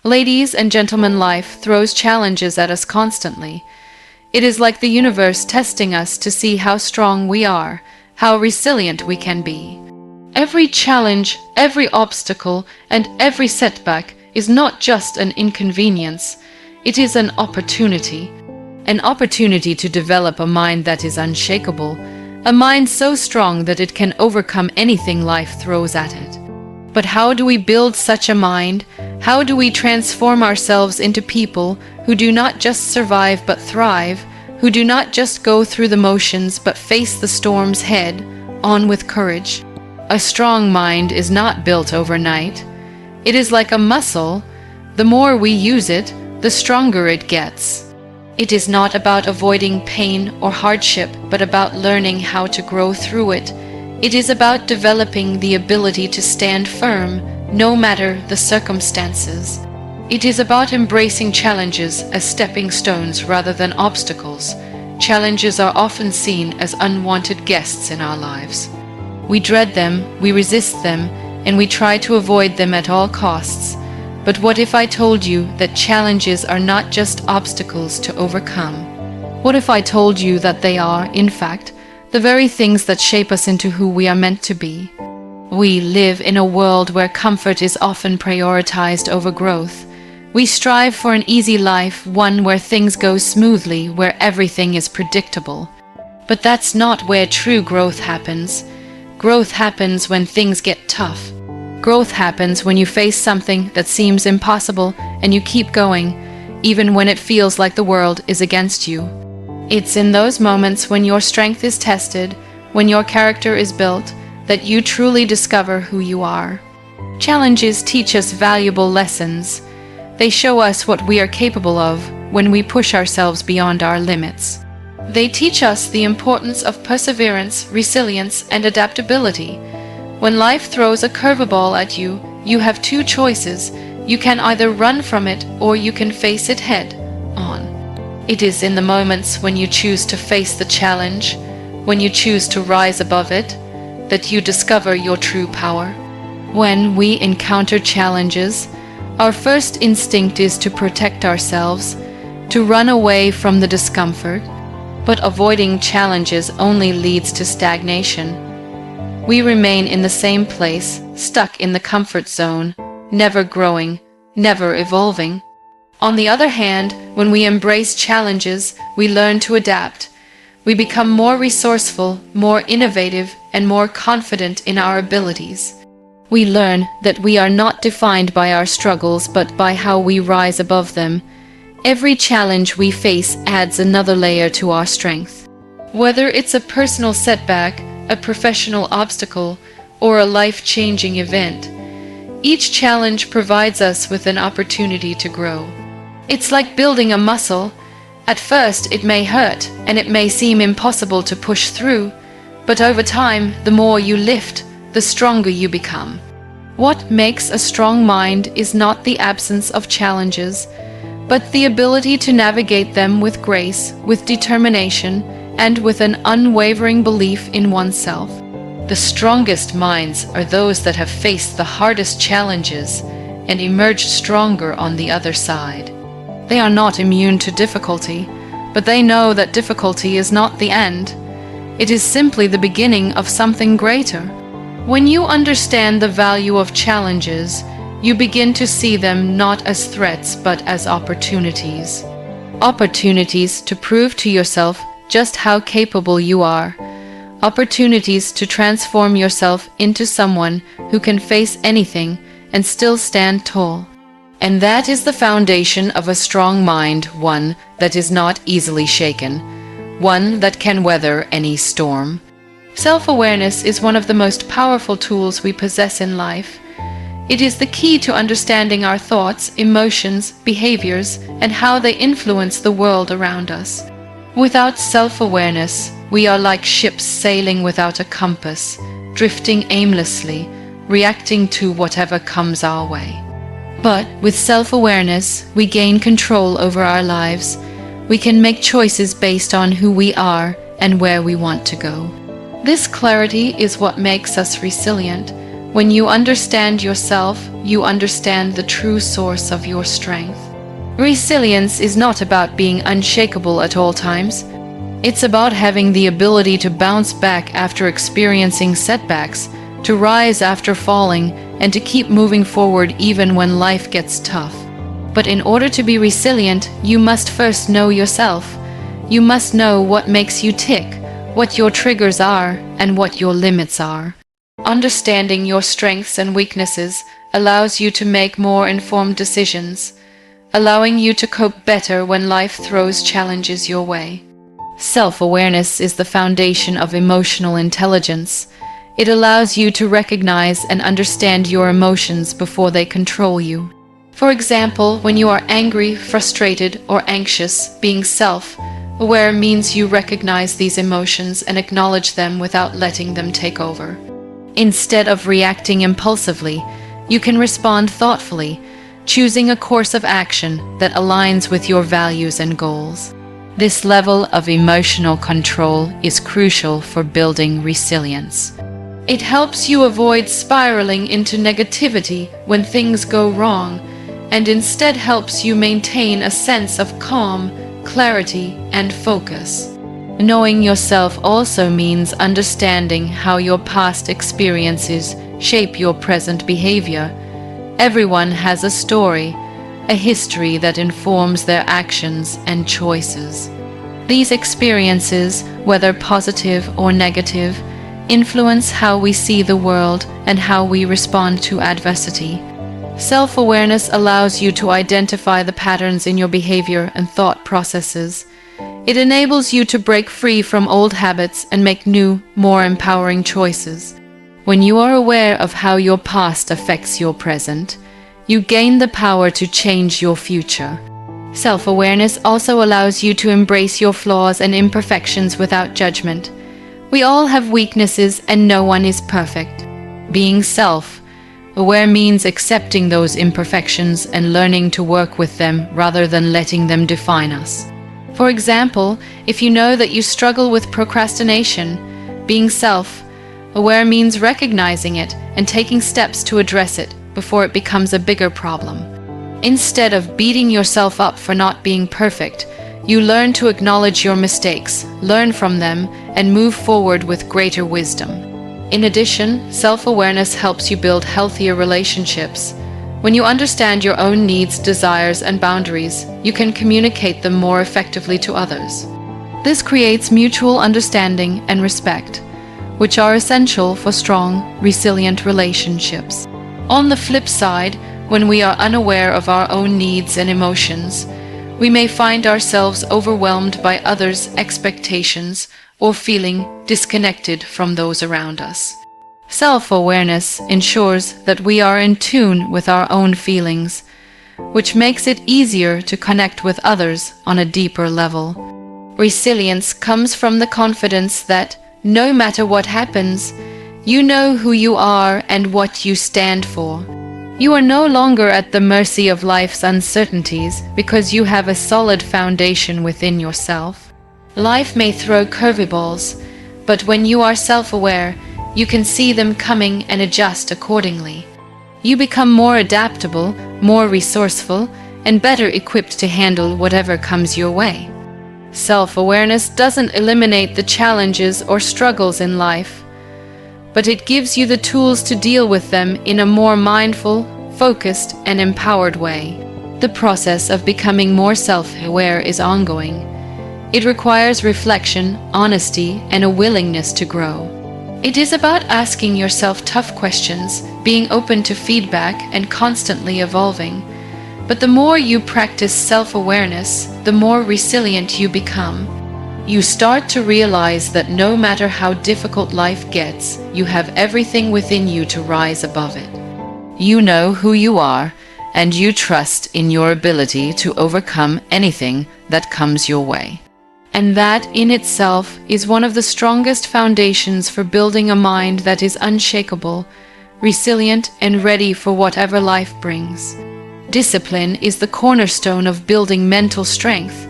Ladies and gentlemen, life throws challenges at us constantly. It is like the universe testing us to see how strong we are, how resilient we can be. Every challenge, every obstacle, and every setback is not just an inconvenience, it is an opportunity. An opportunity to develop a mind that is unshakable, a mind so strong that it can overcome anything life throws at it. But how do we build such a mind? How do we transform ourselves into people who do not just survive but thrive, who do not just go through the motions but face the storms head on with courage? A strong mind is not built overnight. It is like a muscle. The more we use it, the stronger it gets. It is not about avoiding pain or hardship, but about learning how to grow through it. It is about developing the ability to stand firm, no matter the circumstances. It is about embracing challenges as stepping stones rather than obstacles. Challenges are often seen as unwanted guests in our lives. We dread them, we resist them, and we try to avoid them at all costs. But what if I told you that challenges are not just obstacles to overcome? What if I told you that they are, in fact, the very things that shape us into who we are meant to be? We live in a world where comfort is often prioritized over growth. We strive for an easy life, one where things go smoothly, where everything is predictable. But that's not where true growth happens. Growth happens when things get tough. Growth happens when you face something that seems impossible and you keep going, even when it feels like the world is against you. It's in those moments when your strength is tested, when your character is built, that you truly discover who you are. Challenges teach us valuable lessons. They show us what we are capable of when we push ourselves beyond our limits. They teach us the importance of perseverance, resilience, and adaptability. When life throws a curveball at you, you have two choices. You can either run from it or you can face it head on. It is in the moments when you choose to face the challenge, when you choose to rise above it, that you discover your true power. When we encounter challenges, our first instinct is to protect ourselves, to run away from the discomfort, but avoiding challenges only leads to stagnation. We remain in the same place, stuck in the comfort zone, never growing, never evolving. On the other hand, when we embrace challenges, we learn to adapt. We become more resourceful, more innovative, and more confident in our abilities. We learn that we are not defined by our struggles, but by how we rise above them. Every challenge we face adds another layer to our strength. Whether it's a personal setback, a professional obstacle, or a life-changing event, each challenge provides us with an opportunity to grow. It's like building a muscle. At first, it may hurt, and it may seem impossible to push through, but over time, the more you lift, the stronger you become. What makes a strong mind is not the absence of challenges, but the ability to navigate them with grace, with determination, and with an unwavering belief in oneself. The strongest minds are those that have faced the hardest challenges and emerged stronger on the other side. They are not immune to difficulty, but they know that difficulty is not the end. It is simply the beginning of something greater. When you understand the value of challenges, you begin to see them not as threats but as opportunities. Opportunities to prove to yourself just how capable you are. Opportunities to transform yourself into someone who can face anything and still stand tall. And that is the foundation of a strong mind, one that is not easily shaken, one that can weather any storm. Self-awareness is one of the most powerful tools we possess in life. It is the key to understanding our thoughts, emotions, behaviors, and how they influence the world around us. Without self-awareness, we are like ships sailing without a compass, drifting aimlessly, reacting to whatever comes our way. But with self-awareness, we gain control over our lives. We can make choices based on who we are and where we want to go. This clarity is what makes us resilient. When you understand yourself, you understand the true source of your strength. Resilience is not about being unshakable at all times. It's about having the ability to bounce back after experiencing setbacks, to rise after falling, and to keep moving forward even when life gets tough. But in order to be resilient, you must first know yourself. You must know what makes you tick, what your triggers are, and what your limits are. Understanding your strengths and weaknesses allows you to make more informed decisions, allowing you to cope better when life throws challenges your way. Self-awareness is the foundation of emotional intelligence. It allows you to recognize and understand your emotions before they control you. For example, when you are angry, frustrated, or anxious, being self-aware means you recognize these emotions and acknowledge them without letting them take over. Instead of reacting impulsively, you can respond thoughtfully, choosing a course of action that aligns with your values and goals. This level of emotional control is crucial for building resilience. It helps you avoid spiraling into negativity when things go wrong, and instead helps you maintain a sense of calm, clarity, and focus. Knowing yourself also means understanding how your past experiences shape your present behavior. Everyone has a story, a history that informs their actions and choices. These experiences, whether positive or negative, influence how we see the world and how we respond to adversity. Self-awareness allows you to identify the patterns in your behavior and thought processes. It enables you to break free from old habits and make new, more empowering choices. When you are aware of how your past affects your present, you gain the power to change your future. Self-awareness also allows you to embrace your flaws and imperfections without judgment. We all have weaknesses and no one is perfect. Being self-aware means accepting those imperfections and learning to work with them rather than letting them define us. For example, if you know that you struggle with procrastination, being self-aware means recognizing it and taking steps to address it before it becomes a bigger problem. Instead of beating yourself up for not being perfect, you learn to acknowledge your mistakes, learn from them, and move forward with greater wisdom. In addition, self-awareness helps you build healthier relationships. When you understand your own needs, desires, and boundaries, you can communicate them more effectively to others. This creates mutual understanding and respect, which are essential for strong, resilient relationships. On the flip side, when we are unaware of our own needs and emotions, we may find ourselves overwhelmed by others' expectations or feeling disconnected from those around us. Self-awareness ensures that we are in tune with our own feelings, which makes it easier to connect with others on a deeper level. Resilience comes from the confidence that, no matter what happens, you know who you are and what you stand for. You are no longer at the mercy of life's uncertainties because you have a solid foundation within yourself. Life may throw curveballs, but when you are self-aware, you can see them coming and adjust accordingly. You become more adaptable, more resourceful, and better equipped to handle whatever comes your way. Self-awareness doesn't eliminate the challenges or struggles in life, but it gives you the tools to deal with them in a more mindful, focused, and empowered way. The process of becoming more self-aware is ongoing. It requires reflection, honesty, and a willingness to grow. It is about asking yourself tough questions, being open to feedback, and constantly evolving. But the more you practice self-awareness, the more resilient you become. You start to realize that no matter how difficult life gets, you have everything within you to rise above it. You know who you are, and you trust in your ability to overcome anything that comes your way. And that in itself is one of the strongest foundations for building a mind that is unshakable, resilient, and ready for whatever life brings. Discipline is the cornerstone of building mental strength.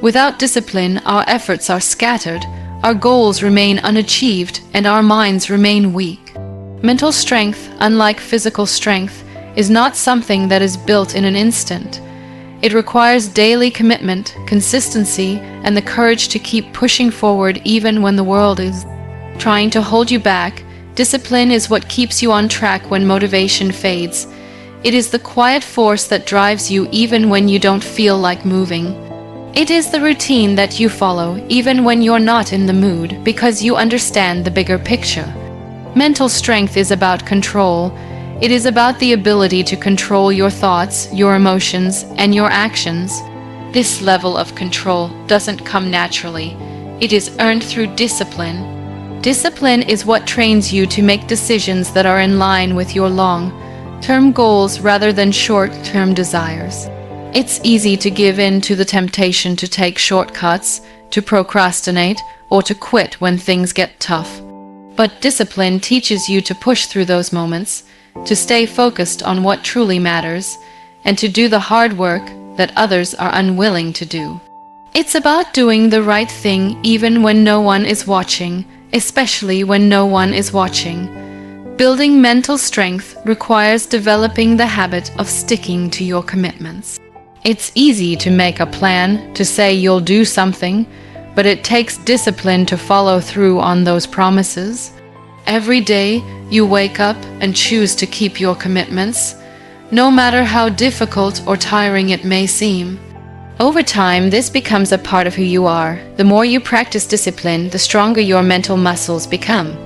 Without discipline, our efforts are scattered, our goals remain unachieved, and our minds remain weak. Mental strength, unlike physical strength, is not something that is built in an instant. It requires daily commitment, consistency, and the courage to keep pushing forward even when the world is trying to hold you back. Discipline is what keeps you on track when motivation fades. It is the quiet force that drives you even when you don't feel like moving. It is the routine that you follow even when you're not in the mood because you understand the bigger picture. Mental strength is about control. It is about the ability to control your thoughts, your emotions, and your actions. This level of control doesn't come naturally. It is earned through discipline. Discipline is what trains you to make decisions that are in line with your long-term goals rather than short-term desires. It's easy to give in to the temptation to take shortcuts, to procrastinate, or to quit when things get tough. But discipline teaches you to push through those moments, to stay focused on what truly matters, and to do the hard work that others are unwilling to do. It's about doing the right thing even when no one is watching, especially when no one is watching. Building mental strength requires developing the habit of sticking to your commitments. It's easy to make a plan, to say you'll do something, but it takes discipline to follow through on those promises. Every day, you wake up and choose to keep your commitments, no matter how difficult or tiring it may seem. Over time, this becomes a part of who you are. The more you practice discipline, the stronger your mental muscles become.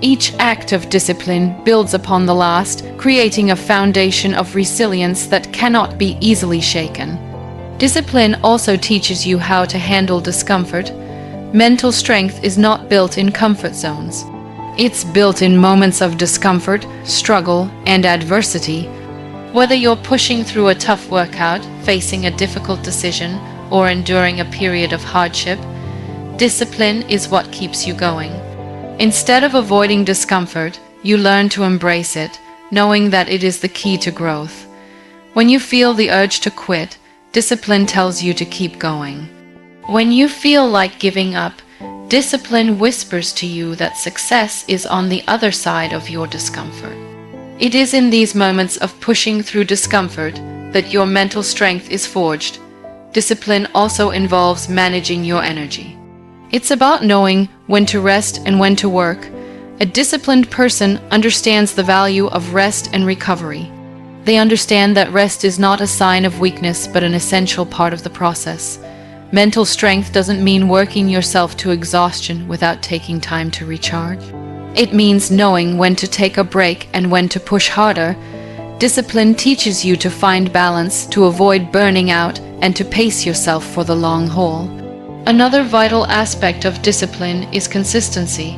Each act of discipline builds upon the last, creating a foundation of resilience that cannot be easily shaken. Discipline also teaches you how to handle discomfort. Mental strength is not built in comfort zones. It's built in moments of discomfort, struggle, and adversity. Whether you're pushing through a tough workout, facing a difficult decision, or enduring a period of hardship, discipline is what keeps you going. Instead of avoiding discomfort, you learn to embrace it, knowing that it is the key to growth. When you feel the urge to quit, discipline tells you to keep going. When you feel like giving up, discipline whispers to you that success is on the other side of your discomfort. It is in these moments of pushing through discomfort that your mental strength is forged. Discipline also involves managing your energy. It's about knowing when to rest and when to work. A disciplined person understands the value of rest and recovery. They understand that rest is not a sign of weakness but an essential part of the process. Mental strength doesn't mean working yourself to exhaustion without taking time to recharge. It means knowing when to take a break and when to push harder. Discipline teaches you to find balance, to avoid burning out, and to pace yourself for the long haul. Another vital aspect of discipline is consistency.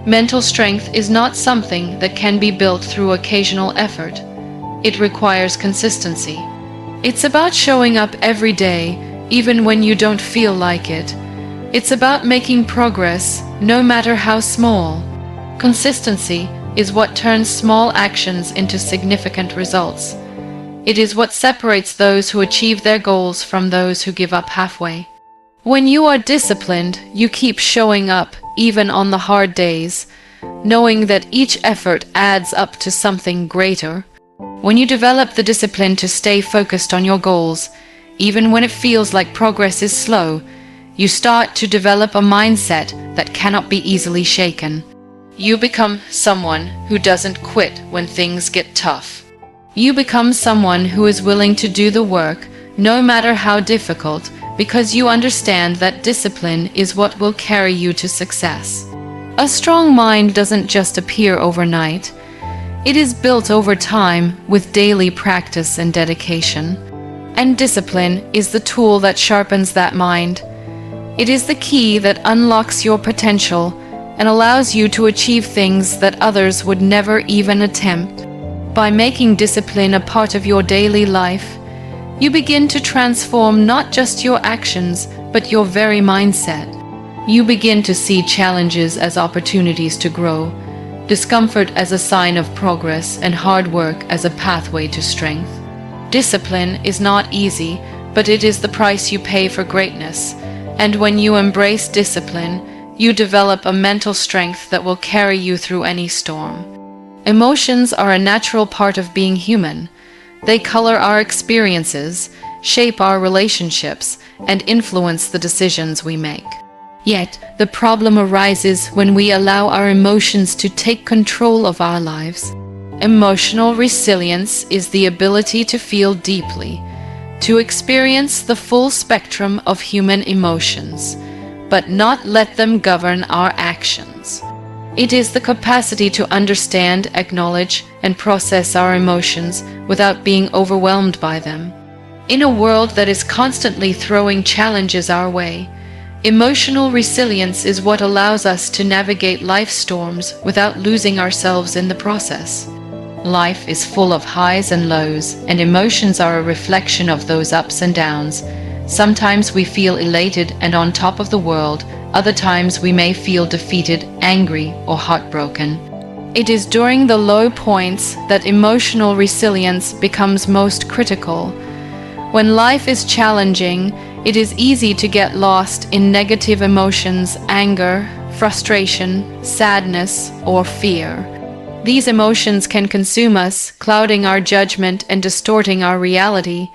Mental strength is not something that can be built through occasional effort. It requires consistency. It's about showing up every day, even when you don't feel like it. It's about making progress, no matter how small. Consistency is what turns small actions into significant results. It is what separates those who achieve their goals from those who give up halfway. When you are disciplined, you keep showing up, even on the hard days, knowing that each effort adds up to something greater. When you develop the discipline to stay focused on your goals, even when it feels like progress is slow, you start to develop a mindset that cannot be easily shaken. You become someone who doesn't quit when things get tough. You become someone who is willing to do the work, no matter how difficult, because you understand that discipline is what will carry you to success. A strong mind doesn't just appear overnight. It is built over time with daily practice and dedication. And discipline is the tool that sharpens that mind. It is the key that unlocks your potential and allows you to achieve things that others would never even attempt. By making discipline a part of your daily life, you begin to transform not just your actions, but your very mindset. You begin to see challenges as opportunities to grow, discomfort as a sign of progress, and hard work as a pathway to strength. Discipline is not easy, but it is the price you pay for greatness. And when you embrace discipline, you develop a mental strength that will carry you through any storm. Emotions are a natural part of being human. They color our experiences, shape our relationships, and influence the decisions we make. Yet, the problem arises when we allow our emotions to take control of our lives. Emotional resilience is the ability to feel deeply, to experience the full spectrum of human emotions, but not let them govern our actions. It is the capacity to understand, acknowledge, and process our emotions without being overwhelmed by them. In a world that is constantly throwing challenges our way, emotional resilience is what allows us to navigate life's storms without losing ourselves in the process. Life is full of highs and lows, and emotions are a reflection of those ups and downs. Sometimes we feel elated and on top of the world, other times we may feel defeated, angry, or heartbroken. It is during the low points that emotional resilience becomes most critical. When life is challenging, it is easy to get lost in negative emotions, anger, frustration, sadness, or fear. These emotions can consume us, clouding our judgment and distorting our reality.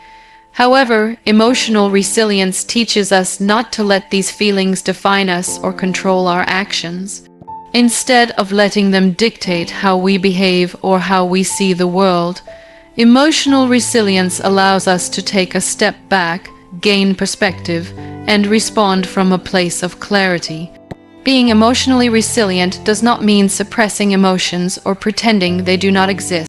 However, emotional resilience teaches us not to let these feelings define us or control our actions. Instead of letting them dictate how we behave or how we see the world, emotional resilience allows us to take a step back, gain perspective, and respond from a place of clarity. Being emotionally resilient does not mean suppressing emotions or pretending they do not exist.